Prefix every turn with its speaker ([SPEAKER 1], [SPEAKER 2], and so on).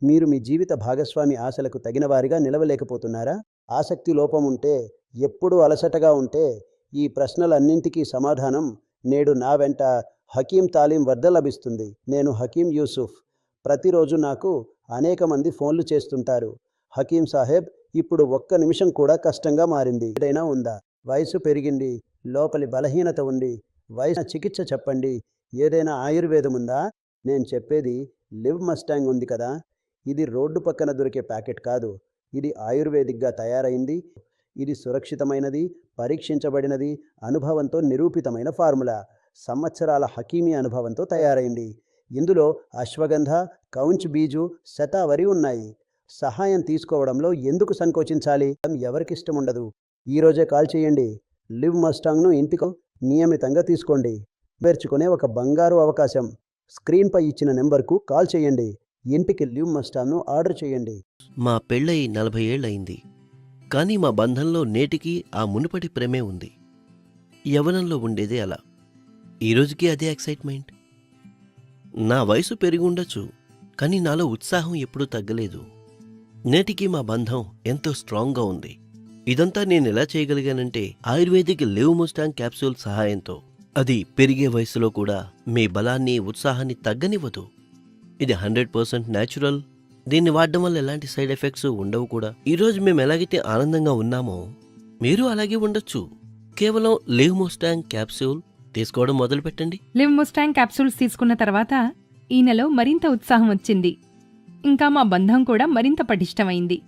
[SPEAKER 1] మీరు మీ జీవిత భాగస్వామి ఆశలకు తగినవారిగా నిలవలేకపోతున్నారా? ఆసక్తి లోపం ఉంటే, ఎప్పుడూ అలసటగా ఉంటే, ఈ ప్రశ్నలన్నింటికీ సమాధానం నేడు నా వెంట హకీం తాలీం వద్ద లభిస్తుంది. నేను హకీం యూసుఫ్. ప్రతిరోజు నాకు అనేక మంది ఫోన్లు చేస్తుంటారు. హకీం సాహెబ్, ఇప్పుడు ఒక్క నిమిషం కూడా కష్టంగా మారింది. ఏదైనా ఉందా? వయసు పెరిగింది, లోపలి బలహీనత ఉంది, వయసు చికిత్స చెప్పండి. ఏదైనా ఆయుర్వేదం ఉందా? నేను చెప్పేది లివ్ మస్టాంగ్ ఉంది కదా, ఇది రోడ్డు పక్కన దొరికే ప్యాకెట్ కాదు. ఇది ఆయుర్వేదిక్గా తయారైంది. ఇది సురక్షితమైనది, పరీక్షించబడినది, అనుభవంతో నిరూపితమైన ఫార్ములా. సంవత్సరాల హకీమీ అనుభవంతో తయారైంది. ఇందులో అశ్వగంధ, కౌంచ్ బీజు, శతావరి ఉన్నాయి. సహాయం తీసుకోవడంలో ఎందుకు సంకోచించాలి? ఎవరికిష్టం ఉండదు? ఈరోజే కాల్ చేయండి. లివ్ మస్టాంగ్ను ఇంటికి నియమితంగా తీసుకోండి. పేర్చుకునే ఒక బంగారు అవకాశం. స్క్రీన్పై ఇచ్చిన నెంబర్కు కాల్ చేయండి. ఇంటికి లివ్ మస్టాంగ్ను ఆర్డర్ చేయండి.
[SPEAKER 2] మా పెళ్ళై 40 ఏళ్ళయింది. కానీ మా బంధంలో నేటికి ఆ మునుపటి ప్రేమే ఉంది. యవ్వనంలో ఉండేదే అలా. ఈరోజుకి అదే ఎక్సైట్మెంట్. నా వయసు పెరిగి ఉండొచ్చు, కానీ నాలో ఉత్సాహం ఎప్పుడూ తగ్గలేదు. నేటికి మా బంధం ఎంతో స్ట్రాంగ్గా ఉంది. ఇదంతా నేను ఎలా చేయగలిగానంటే ఆయుర్వేదిక్ లివ్ మస్టాంగ్ క్యాప్సూల్ సహాయంతో. అది పెరిగే వయసులో కూడా మీ బలాన్ని, ఉత్సాహాన్ని తగ్గనివ్వదు. ఇది 100% న్యాచురల్. దీన్ని వాడడం వల్ల ఎలాంటి సైడ్ ఎఫెక్ట్స్ ఉండవు కూడా. ఈరోజు మేము ఎలాగైతే ఆనందంగా ఉన్నామో మీరు అలాగే ఉండొచ్చు. కేవలం లివ్ మస్టాంగ్ క్యాప్సూల్ తీసుకోవడం మొదలుపెట్టండి.
[SPEAKER 3] లివ్ మస్టాంగ్ క్యాప్సూల్స్ తీసుకున్న తర్వాత ఈయనలో మరింత ఉత్సాహం వచ్చింది. ఇంకా మా బంధం కూడా మరింత పటిష్టమైంది.